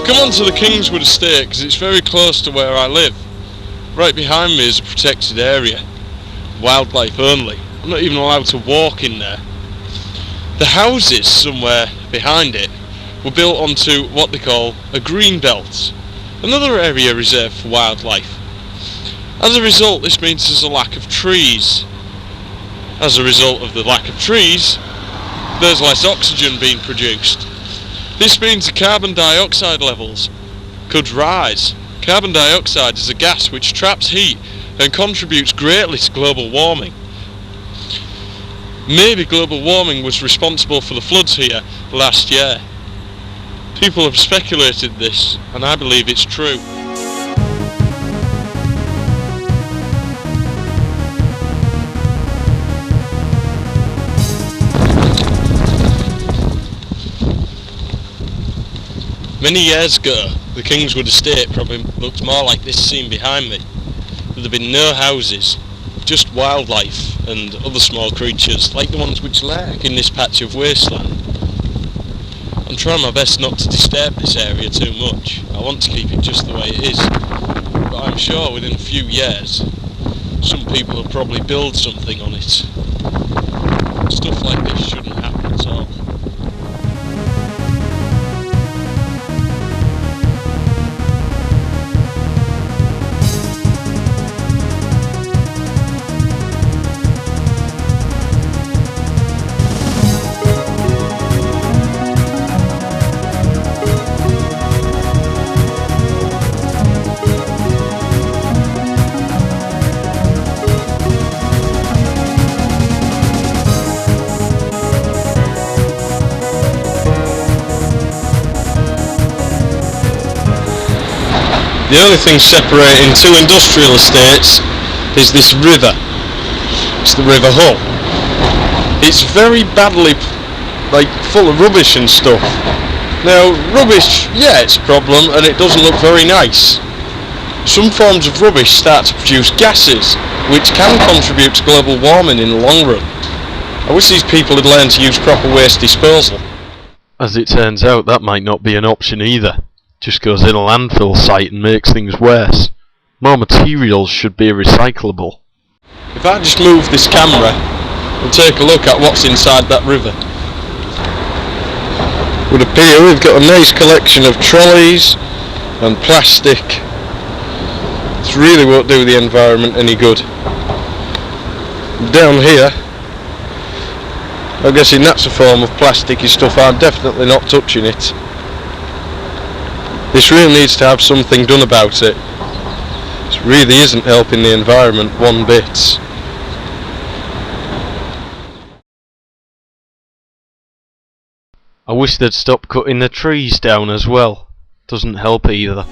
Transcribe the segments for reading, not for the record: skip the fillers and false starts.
Come on to the Kingswood estate because it's very close to where I live. Right behind me is a protected area. Wildlife only. I'm not even allowed to walk in there. The houses somewhere behind it were built onto what they call a green belt, another area reserved for wildlife. As a result, this means there's a lack of trees. As a result of the lack of trees, there's less oxygen being produced. This means the carbon dioxide levels could rise. Carbon dioxide is a gas which traps heat and contributes greatly to global warming. Maybe global warming was responsible for the floods here last year. People have speculated this, and I believe it's true. Many years ago, the Kingswood estate probably looked more like this scene behind me. There had been no houses, just wildlife and other small creatures, like the ones which lurk in this patch of wasteland. I'm trying my best not to disturb this area too much. I want to keep it just the way it is. But I'm sure within a few years, some people will probably build something on it. Stuff like this shouldn't happen at all. The only thing separating two industrial estates is this river. It's the River Hull. It's very badly, full of rubbish and stuff. Now, rubbish, yeah, it's a problem, and it doesn't look very nice. Some forms of rubbish start to produce gases, which can contribute to global warming in the long run. I wish these people had learned to use proper waste disposal. As it turns out, that might not be an option either. Just goes in a landfill site and makes things worse. More materials should be recyclable. If I just move this camera and take a look at what's inside that river, it would appear we've got a nice collection of trolleys and plastic. This really won't do the environment any good. Down here, I'm guessing that's a form of plasticky stuff. I'm definitely not touching it. This really needs to have something done about it. This really isn't helping the environment one bit. I wish they'd stop cutting the trees down as well. Doesn't help either.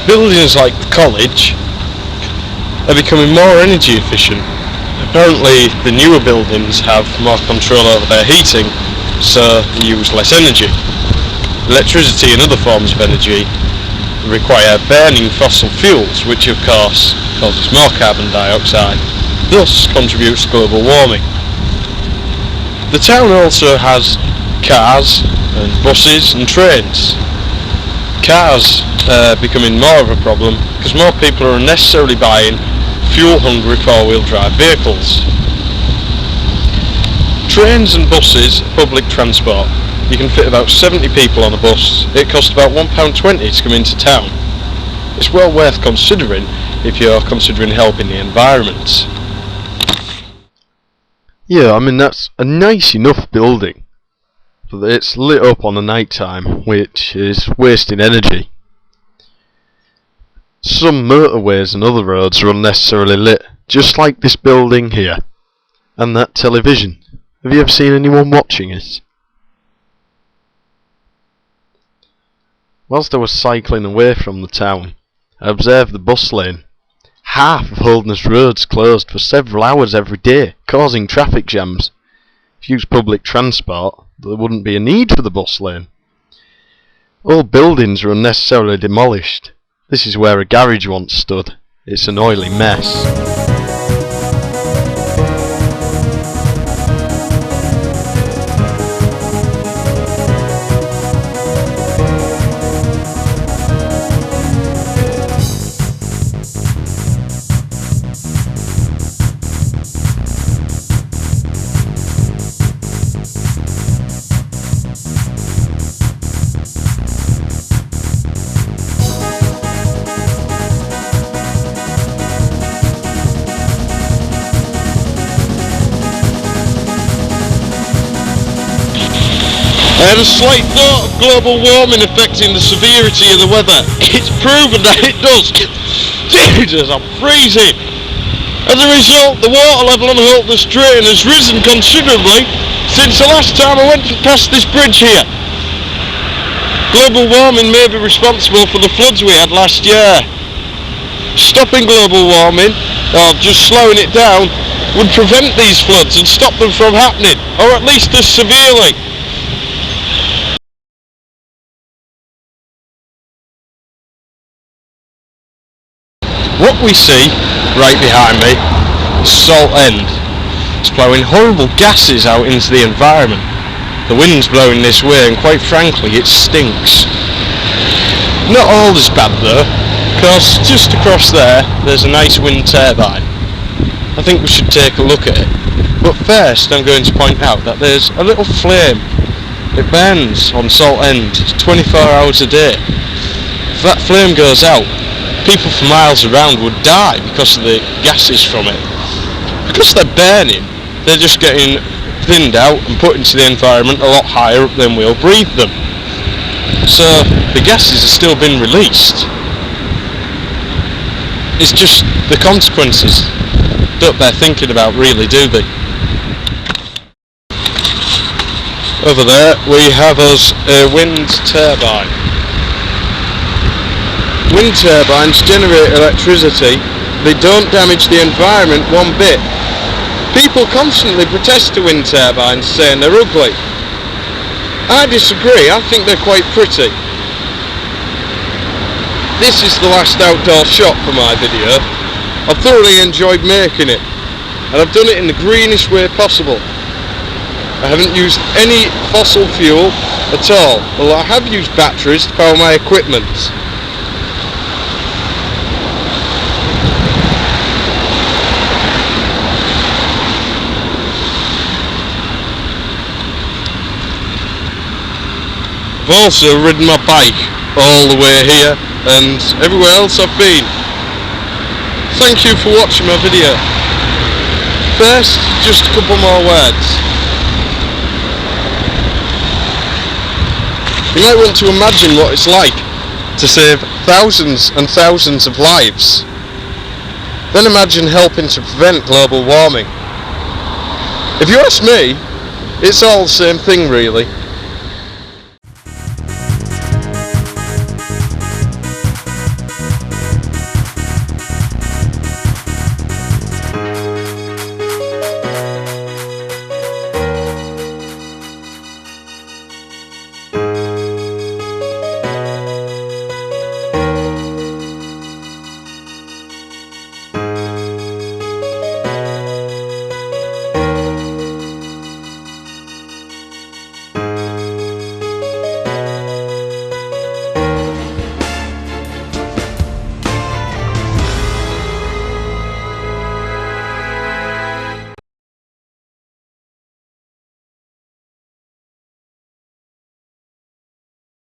Buildings like the college are becoming more energy efficient. Apparently the newer buildings have more control over their heating, so they use less energy. Electricity and other forms of energy require burning fossil fuels, which of course causes more carbon dioxide, thus contributes to global warming. The town also has cars and buses and trains. Cars are becoming more of a problem because more people are unnecessarily buying fuel-hungry four-wheel drive vehicles. Trains and buses are public transport. You can fit about 70 people on a bus. It costs about £1.20 to come into town. It's well worth considering if you're considering helping the environment. Yeah, I mean that's a nice enough building. But it's lit up on the night time, which is wasting energy. Some motorways and other roads are unnecessarily lit, just like this building here. And that television. Have you ever seen anyone watching it? Whilst I was cycling away from the town, I observed the bus lane. Half of Holderness Road's closed for several hours every day, causing traffic jams. If you use public transport, there wouldn't be a need for the bus lane. Old buildings are unnecessarily demolished. This is where a garage once stood. It's an oily mess. I had a slight thought of global warming affecting the severity of the weather. It's proven that it does. Jesus, I'm freezing. As a result, the water level on Holtness Drain has risen considerably since the last time I went past this bridge here. Global warming may be responsible for the floods we had last year. Stopping global warming, or just slowing it down, would prevent these floods and stop them from happening, or at least as severely. What we see right behind me is Salt End. It's blowing horrible gases out into the environment. The wind's blowing this way and quite frankly it stinks. Not all is bad though, because just across there's a nice wind turbine. I think we should take a look at it. But first I'm going to point out that there's a little flame. It burns on Salt End 24 hours a day. If that flame goes out, people for miles around would die because of the gases from it. Because they're burning, they're just getting thinned out and put into the environment a lot higher up than we'll breathe them. So the gases are still being released. It's just the consequences don't bear thinking about really, do they? Over there we have us a wind turbine. Wind turbines generate electricity. They don't damage the environment one bit. People constantly protest to wind turbines, saying they're ugly. I disagree. I think they're quite pretty. This is the last outdoor shot for my video. I've thoroughly enjoyed making it, and I've done it in the greenest way possible. I haven't used any fossil fuel at all, although I have used batteries to power my equipment. I've also ridden my bike all the way here and everywhere else I've been. Thank you for watching my video. First, just a couple more words. You might want to imagine what it's like to save thousands and thousands of lives. Then imagine helping to prevent global warming. If you ask me, it's all the same thing really.